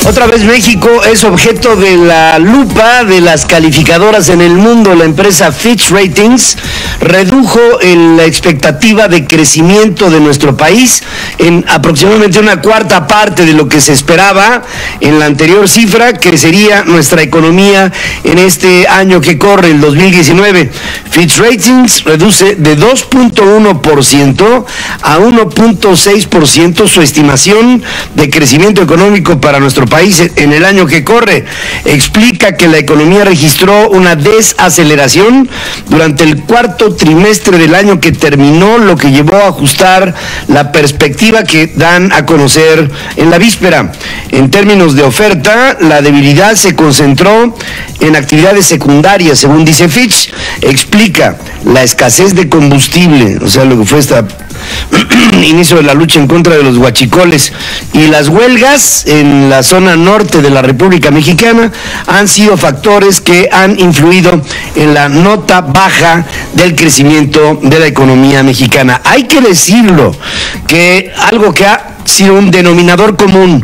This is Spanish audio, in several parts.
Otra vez México es objeto de la lupa de las calificadoras en el mundo. La empresa Fitch Ratings redujo la expectativa de crecimiento de nuestro país en aproximadamente una cuarta parte de lo que se esperaba en la anterior cifra, que sería nuestra economía en este año que corre, el 2019. Fitch Ratings reduce de 2.1% a 1.6% su estimación de crecimiento económico para nuestro país en el año que corre. Explica que la economía registró una desaceleración durante el cuarto trimestre del año que terminó, lo que llevó a ajustar la perspectiva que dan a conocer en la víspera. En términos de oferta, la debilidad se concentró en actividades secundarias, según dice Fitch. Explica la escasez de combustible, o sea, lo que fue esta inicio de la lucha en contra de los huachicoles, y las huelgas en la zona norte de la República Mexicana han sido factores que han influido en la nota baja del crecimiento de la economía mexicana. Hay que decirlo, que algo que ha sido un denominador común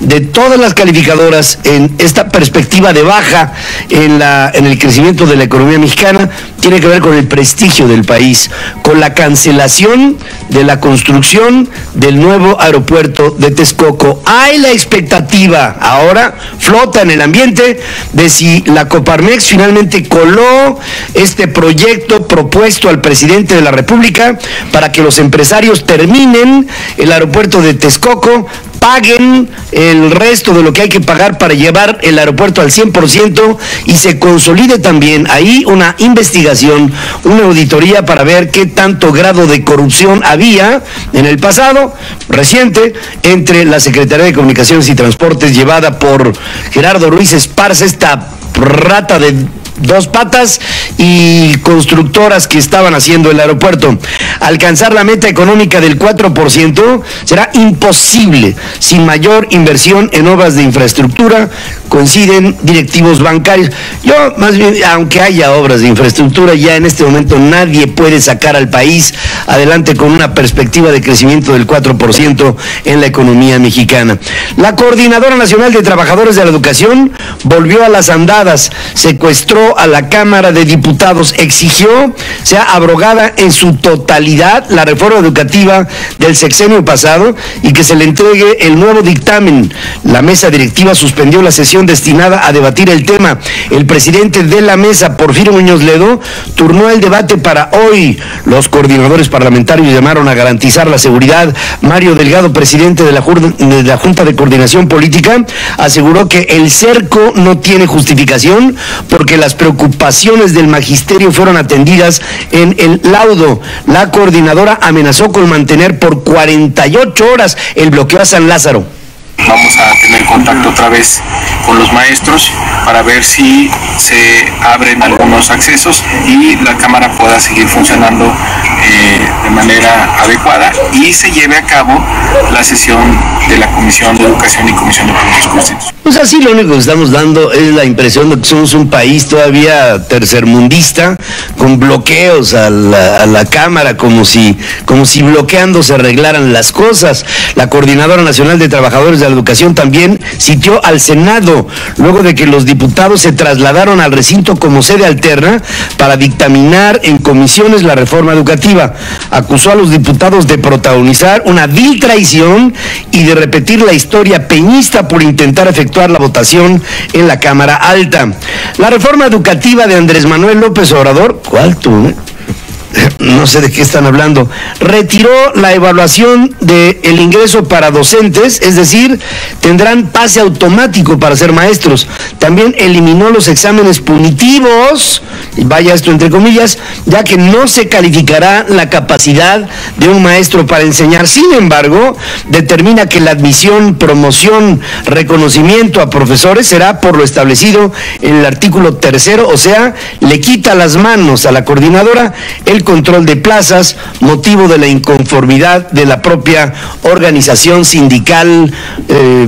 de todas las calificadoras en esta perspectiva de baja en el crecimiento de la economía mexicana tiene que ver con el prestigio del país, con la cancelación de la construcción del nuevo aeropuerto de Texcoco. Hay la expectativa, ahora flota en el ambiente, de si la Coparmex finalmente coló este proyecto propuesto al presidente de la República para que los empresarios terminen el aeropuerto de Texcoco, paguen el resto de lo que hay que pagar para llevar el aeropuerto al 100% y se consolide también ahí una investigación, una auditoría para ver qué tanto grado de corrupción había en el pasado reciente entre la Secretaría de Comunicaciones y Transportes, llevada por Gerardo Ruiz Esparza, esta rata de dos patas, y constructoras que estaban haciendo el aeropuerto. Alcanzar la meta económica del 4% será imposible sin mayor inversión en obras de infraestructura, coinciden directivos bancarios. Yo, más bien, aunque haya obras de infraestructura, ya en este momento nadie puede sacar al país adelante con una perspectiva de crecimiento del 4% en la economía mexicana. La Coordinadora Nacional de Trabajadores de la Educación volvió a las andadas, secuestró a la Cámara de Diputados, exigió sea abrogada en su totalidad la reforma educativa del sexenio pasado y que se le entregue el nuevo dictamen. La mesa directiva suspendió la sesión destinada a debatir el tema. El presidente de la mesa, Porfirio Muñoz Ledo, turnó el debate para hoy. Los coordinadores parlamentarios llamaron a garantizar la seguridad. Mario Delgado, presidente de la Junta de Coordinación Política, aseguró que el cerco no tiene justificación porque las preocupaciones del magisterio fueron atendidas en el laudo. La coordinadora amenazó con mantener por 48 horas el bloqueo a San Lázaro. Vamos a tener contacto otra vez con los maestros para ver si se abren algunos accesos y la Cámara pueda seguir funcionando de manera adecuada y se lleve a cabo la sesión de la Comisión de Educación y Comisión de Puntos Constitucionales. Pues así lo único que estamos dando es la impresión de que somos un país todavía tercermundista, con bloqueos a la Cámara, como si bloqueando se arreglaran las cosas. La Coordinadora Nacional de Trabajadores de la Educación también citó al Senado, luego de que los diputados se trasladaron al recinto como sede alterna para dictaminar en comisiones la reforma educativa. Acusó a los diputados de protagonizar una vil traición y de repetir la historia peñista por intentar efectuar la votación en la Cámara Alta. La reforma educativa de Andrés Manuel López Obrador, ¿cuál tú? No sé de qué están hablando, retiró la evaluación del ingreso para docentes, es decir, tendrán pase automático para ser maestros. También eliminó los exámenes punitivos, y vaya esto entre comillas, ya que no se calificará la capacidad de un maestro para enseñar. Sin embargo, determina que la admisión, promoción, reconocimiento a profesores será por lo establecido en el artículo 3º, o sea, le quita las manos a la coordinadora el control control de plazas, motivo de la inconformidad de la propia organización sindical,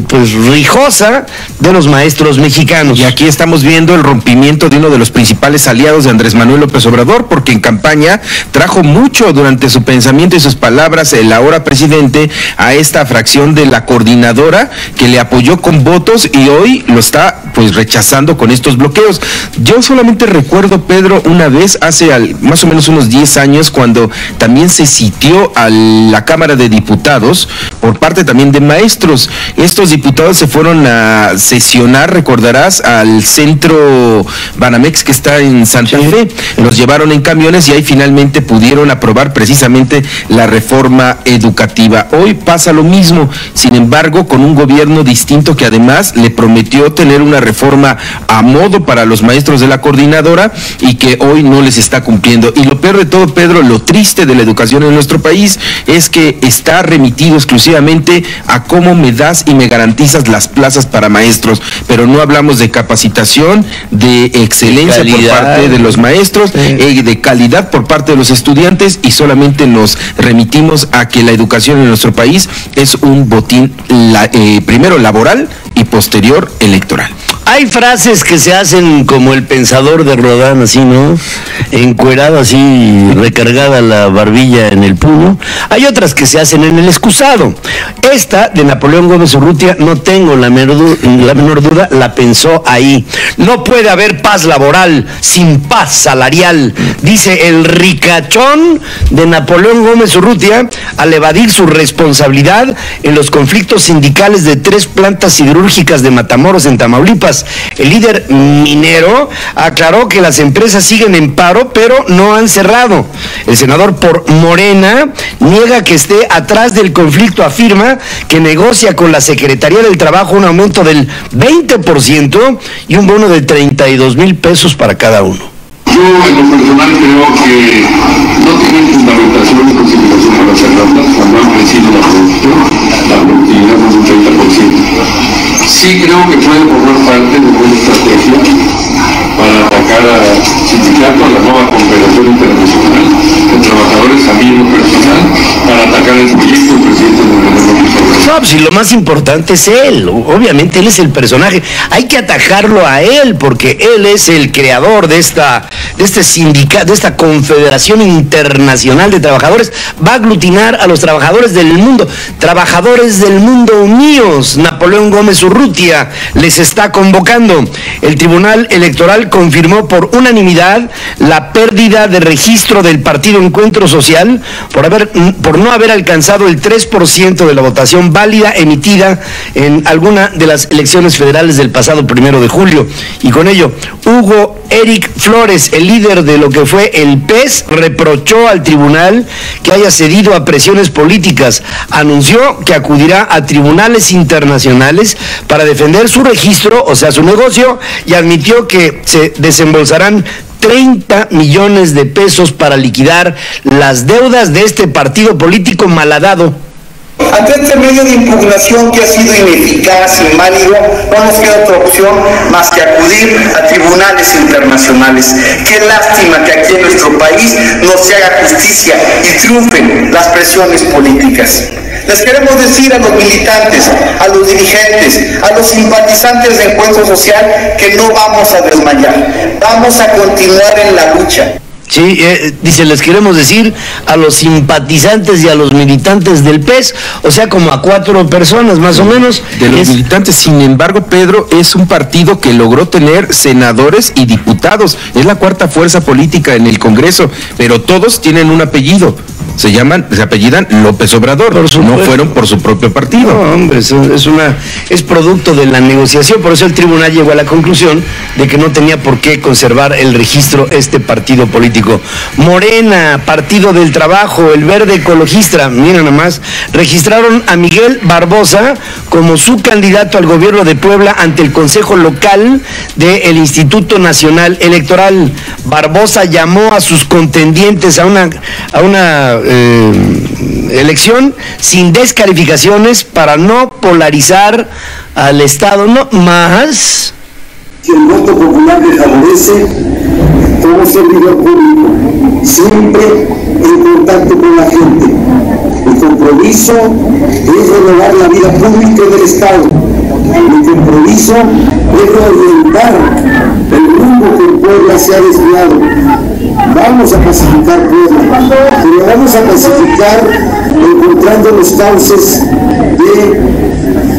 pues rijosa, de los maestros mexicanos. Y aquí estamos viendo el rompimiento de uno de los principales aliados de Andrés Manuel López Obrador, porque en campaña trajo mucho durante su pensamiento y sus palabras el ahora presidente a esta fracción de la coordinadora que le apoyó con votos y hoy lo está pues rechazando con estos bloqueos. Yo solamente recuerdo, Pedro, una vez hace más o menos unos 10 años cuando también se sitió a la Cámara de Diputados por parte también de maestros. Estos diputados se fueron a sesionar, recordarás, al centro Banamex que está en Santa Fe. Los llevaron en camiones y ahí finalmente pudieron aprobar precisamente la reforma educativa. Hoy pasa lo mismo, sin embargo, con un gobierno distinto que además le prometió tener una reforma a modo para los maestros de la coordinadora y que hoy no les está cumpliendo. Y lo peor de todo, Pedro, lo triste de la educación en nuestro país es que está remitido exclusivamente a cómo me das y me garantizas las plazas para maestros, pero no hablamos de capacitación, de excelencia por parte de los maestros, de calidad por parte de los estudiantes, y solamente nos remitimos a que la educación en nuestro país es un botín primero laboral y posterior electoral. Hay frases que se hacen como el pensador de Rodán, así, ¿no? Encuerado, así, recargada la barbilla en el puño. Hay otras que se hacen en el excusado. Esta, de Napoleón Gómez Urrutia, no tengo la menor duda, la pensó ahí. No puede haber paz laboral sin paz salarial, dice el ricachón de Napoleón Gómez Urrutia al evadir su responsabilidad en los conflictos sindicales de 3 plantas siderúrgicas de Matamoros, en Tamaulipas. El líder minero aclaró que las empresas siguen en paro, pero no han cerrado. El senador por Morena niega que esté atrás del conflicto, afirma que negocia con la Secretaría del Trabajo un aumento del 20% y un bono de 32,000 pesos para cada uno. Yo en lo personal creo que no tienen fundamentación y justificación para cerrarlas cuando han crecido la productividad en un 30%. Sí creo que puede formar parte de una estrategia para atacar al sindicato, a la nueva Confederación Internacional de Trabajadores, a mí en lo personal, para atacar el proyecto del presidente del gobierno. No, pues, y lo más importante es él, obviamente él es el personaje, hay que atajarlo a él porque él es el creador de este sindicato, de esta Confederación Internacional de Trabajadores. Va a aglutinar a los trabajadores del mundo unidos. Napoleón Gómez Urrutia les está convocando. El Tribunal Electoral confirmó por unanimidad la pérdida de registro del Partido Encuentro Social por no haber alcanzado el 3% de la votación válida emitida en alguna de las elecciones federales del pasado 1 de julio. Y con ello, Hugo Eric Flores, el líder de lo que fue el PES, reprochó al tribunal que haya cedido a presiones políticas. Anunció que acudirá a tribunales internacionales para defender su registro, o sea, su negocio, y admitió que se desembolsarán 30 millones de pesos para liquidar las deudas de este partido político malhadado. Ante este medio de impugnación que ha sido ineficaz y inválido, no nos queda otra opción más que acudir a tribunales internacionales. Qué lástima que aquí en nuestro país no se haga justicia y triunfen las presiones políticas. Les queremos decir a los militantes, a los dirigentes, a los simpatizantes de Encuentro Social que no vamos a desmayar, vamos a continuar en la lucha. Sí, dice, les queremos decir a los simpatizantes y a los militantes del PES, o sea, como a 4 personas más o menos. De los militantes, sin embargo, Pedro, es un partido que logró tener senadores y diputados, es la 4ª fuerza política en el Congreso, pero todos tienen un apellido. Se apellidan López Obrador, no fueron por su propio partido. No, hombre, es producto de la negociación, por eso el tribunal llegó a la conclusión de que no tenía por qué conservar el registro este partido político. Morena, Partido del Trabajo, el Verde Ecologista, mira nomás, registraron a Miguel Barbosa como su candidato al gobierno de Puebla ante el Consejo Local del Instituto Nacional Electoral. Barbosa llamó a sus contendientes a una elección sin descalificaciones para no polarizar al Estado. No más. Si el voto popular le favorece, como servidor público, siempre en contacto con la gente. Mi compromiso es renovar la vida pública del Estado. Mi compromiso es reorientar el rumbo que Puebla se ha desviado. Vamos a pacificar Puebla, pero vamos a pacificar encontrando los cauces de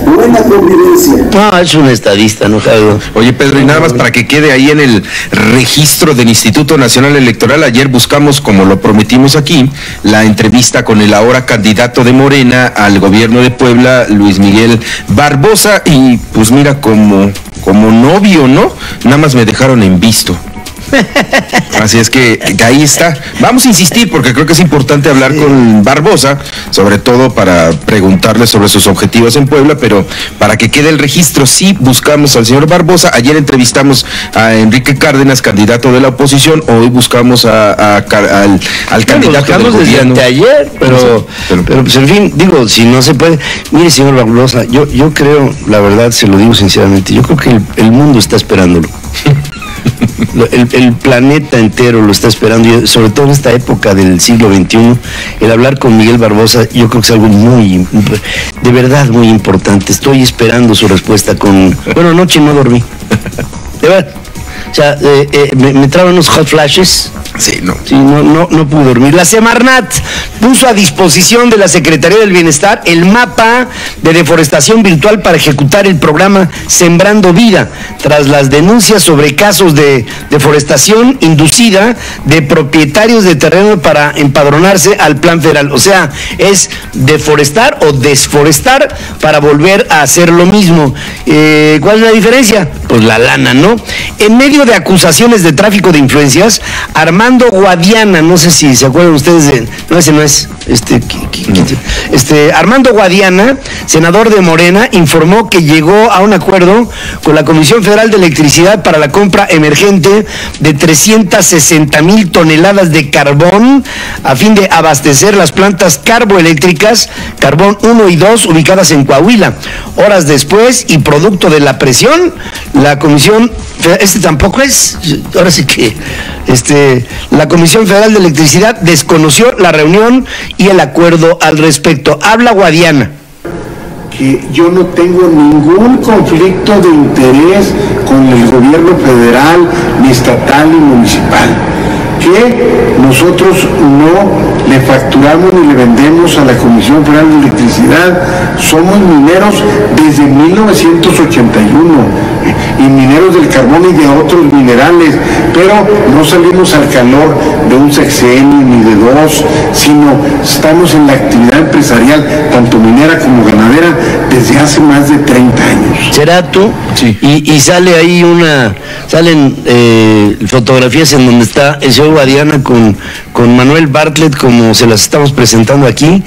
buena convivencia. No, es un estadista, no cabe. Oye, Pedro, y nada más para que quede ahí en el registro del Instituto Nacional Electoral, ayer buscamos, como lo prometimos aquí, la entrevista con el ahora candidato de Morena al gobierno de Puebla, Luis Miguel Barbosa, y pues mira, como novio, ¿no? Nada más me dejaron en visto. Así es que ahí está. Vamos a insistir porque creo que es importante hablar con Barbosa, sobre todo para preguntarle sobre sus objetivos en Puebla, pero para que quede el registro, sí buscamos al señor Barbosa. Ayer entrevistamos a Enrique Cárdenas, candidato de la oposición. Hoy buscamos al candidato del gobierno. Desde ayer, pero pues en fin, digo, si no se puede. Mire, señor Barbosa, yo creo, la verdad, se lo digo sinceramente, yo creo que el mundo está esperándolo. El planeta entero lo está esperando, y sobre todo en esta época del siglo XXI, el hablar con Miguel Barbosa, yo creo que es algo de verdad muy importante. Estoy esperando su respuesta bueno, anoche no dormí, de verdad. O sea, me traban unos hot flashes. Sí, no. Sí, no pude dormir. La Semarnat puso a disposición de la Secretaría del Bienestar el mapa de deforestación virtual para ejecutar el programa Sembrando Vida, tras las denuncias sobre casos de deforestación inducida de propietarios de terreno para empadronarse al plan federal. O sea, es deforestar o desforestar para volver a hacer lo mismo. ¿Cuál es la diferencia? Pues la lana, ¿no? En medio de acusaciones de tráfico de influencias, Armando Guadiana, no sé si se acuerdan ustedes de... No, ese no es... Armando Guadiana, senador de Morena, informó que llegó a un acuerdo con la Comisión Federal de Electricidad para la compra emergente de 360,000 toneladas de carbón a fin de abastecer las plantas carboeléctricas Carbón 1 y 2 ubicadas en Coahuila. Horas después, y producto de la presión, la Comisión... tampoco es... Ahora sí que... la Comisión Federal de Electricidad desconoció la reunión y el acuerdo al respecto. Habla Guadiana. Que yo no tengo ningún conflicto de interés con el gobierno federal, ni estatal, ni municipal. Que nosotros no le facturamos ni le vendemos a la Comisión Federal de Electricidad. Somos mineros desde 1981 y mineros del carbón y de otros minerales, pero no salimos al calor de un sexenio ni de dos, sino estamos en la actividad empresarial, tanto minera como ganadera, desde hace más de 30 años. ¿Será tú? Sí. Y sale ahí salen fotografías en donde está el señor Guadiana con Manuel Bartlett, como se las estamos presentando aquí,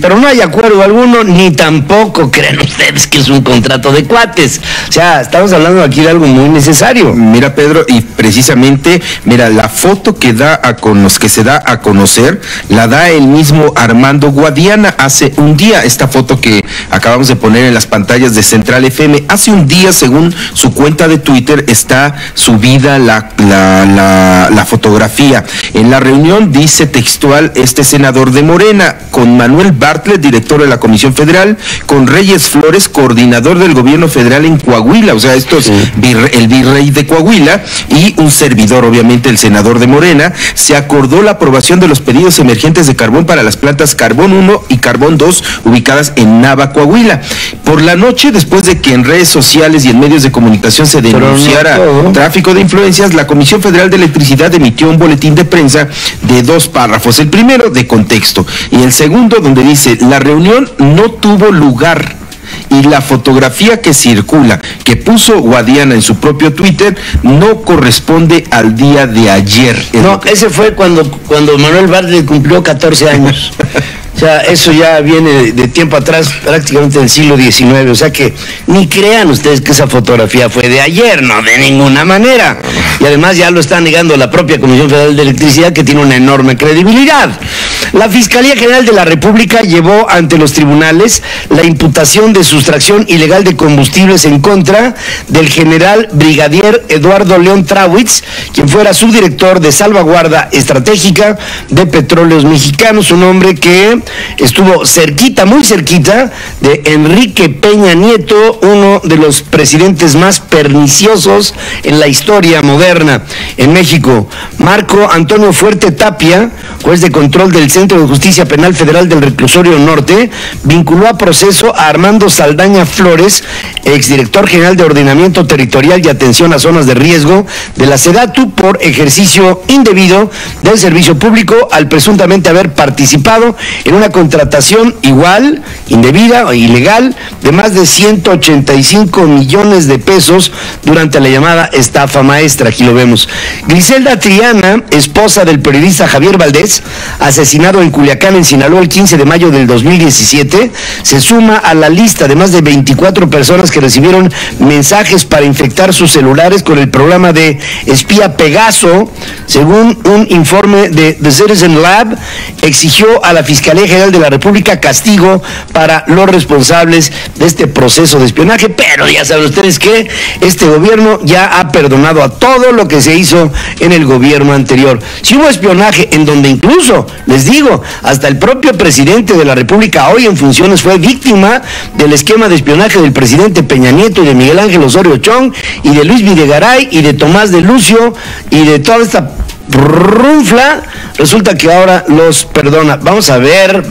pero no hay acuerdo alguno, ni tampoco creen ustedes que es un contrato de cuates. O sea, estamos hablando aquí de algo muy necesario. Mira, Pedro, y precisamente, mira, la foto que se da a conocer, la da el mismo Armando Guadiana hace un día. Esta foto que acabamos de poner en las pantallas de Central FM, hace un día, según su cuenta de Twitter, está subida la fotografía. En la reunión, dice textual, este senador de Morena, con Manuel Bartlett, director de la Comisión Federal, con Reyes Flores, coordinador del gobierno federal en Coahuila, o sea, esto es el virrey de Coahuila, y un servidor, obviamente, el senador de Morena. Se acordó la aprobación de los pedidos emergentes de carbón para las plantas Carbón 1 y Carbón 2 ubicadas en Nava, Coahuila. Por la noche, después de que en redes sociales y en medios de comunicación se denunciara tráfico de influencias, la Comisión Federal de Electricidad emitió un boletín de prensa de 2 párrafos. El primero, de contexto, y el segundo, donde dice: la reunión no tuvo lugar. Y la fotografía que circula, que puso Guadiana en su propio Twitter, no corresponde al día de ayer. No, ese fue cuando Manuel Bartlett cumplió 14 años. O sea, eso ya viene de tiempo atrás, prácticamente del siglo XIX. O sea que ni crean ustedes que esa fotografía fue de ayer, no, de ninguna manera. Y además ya lo está negando la propia Comisión Federal de Electricidad, que tiene una enorme credibilidad. La Fiscalía General de la República llevó ante los tribunales la imputación de sustracción ilegal de combustibles en contra del general brigadier Eduardo León Trawitz, quien fuera subdirector de salvaguarda estratégica de Petróleos Mexicanos, un hombre que estuvo cerquita, muy cerquita, de Enrique Peña Nieto, uno de los presidentes más perniciosos en la historia moderna en México. Marco Antonio Fuerte Tapia, juez de control del Centro de Justicia Penal Federal del Reclusorio Norte, vinculó a proceso a Armando Saldaña Flores, exdirector general de Ordenamiento Territorial y Atención a Zonas de Riesgo de la SEDATU, por ejercicio indebido del servicio público al presuntamente haber participado en una contratación igual, indebida o ilegal, de más de 185 millones de pesos durante la llamada estafa maestra. Aquí lo vemos. Griselda Triana, esposa del periodista Javier Valdés, asesinado en Culiacán, en Sinaloa, el 15 de mayo del 2017, se suma a la lista de más de 24 personas que recibieron mensajes para infectar sus celulares con el programa de espía Pegaso. Según un informe de The Citizen Lab, exigió a la Fiscalía General de la República castigo para los responsables de este proceso de espionaje, pero ya saben ustedes que este gobierno ya ha perdonado a todo lo que se hizo en el gobierno anterior. Si hubo espionaje en donde incluso, les digo, hasta el propio presidente de la República hoy en funciones fue víctima del esquema de espionaje del presidente Peña Nieto y de Miguel Ángel Osorio Chong y de Luis Videgaray y de Tomás de Lucio y de toda esta runfla, resulta que ahora los perdona. Vamos a ver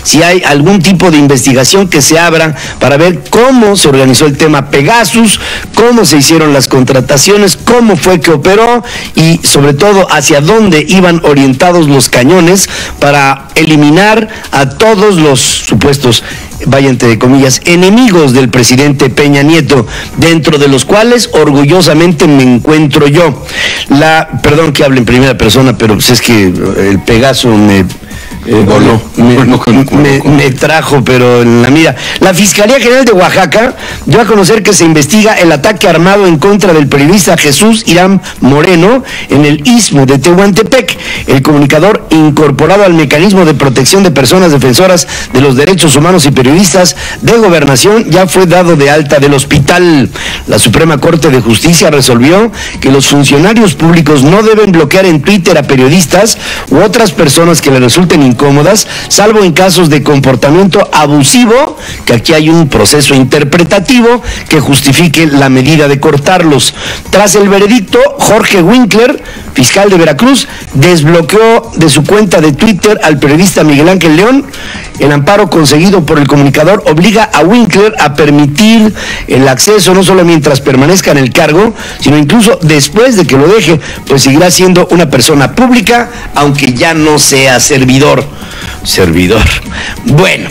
si hay algún tipo de investigación que se abra para ver cómo se organizó el tema Pegasus, cómo se hicieron las contrataciones, cómo fue que operó y sobre todo hacia dónde iban orientados los cañones para eliminar a todos los supuestos, vaya entre comillas, enemigos del presidente Peña Nieto, dentro de los cuales orgullosamente me encuentro yo. Perdón que hable en primera persona, pero pues es que el Pegaso me trajo, pero en la mira. La Fiscalía General de Oaxaca dio a conocer que se investiga el ataque armado en contra del periodista Jesús Irán Moreno en el istmo de Tehuantepec. El comunicador incorporado al mecanismo de protección de personas defensoras de los derechos humanos y periodistas de Gobernación ya fue dado de alta del hospital. La Suprema Corte de Justicia resolvió que los funcionarios públicos no deben bloquear en Twitter a periodistas u otras personas que les resulten incómodas, salvo en casos de comportamiento abusivo, que aquí hay un proceso interpretativo que justifique la medida de cortarlos. Tras el veredicto, Jorge Winkler, fiscal de Veracruz, desbloqueó de su cuenta de Twitter al periodista Miguel Ángel León. El amparo conseguido por el comunicador obliga a Winkler a permitir el acceso no solo mientras permanezca en el cargo, sino incluso después de que lo deje, pues seguirá siendo una persona pública, aunque ya no sea servidor. Bueno.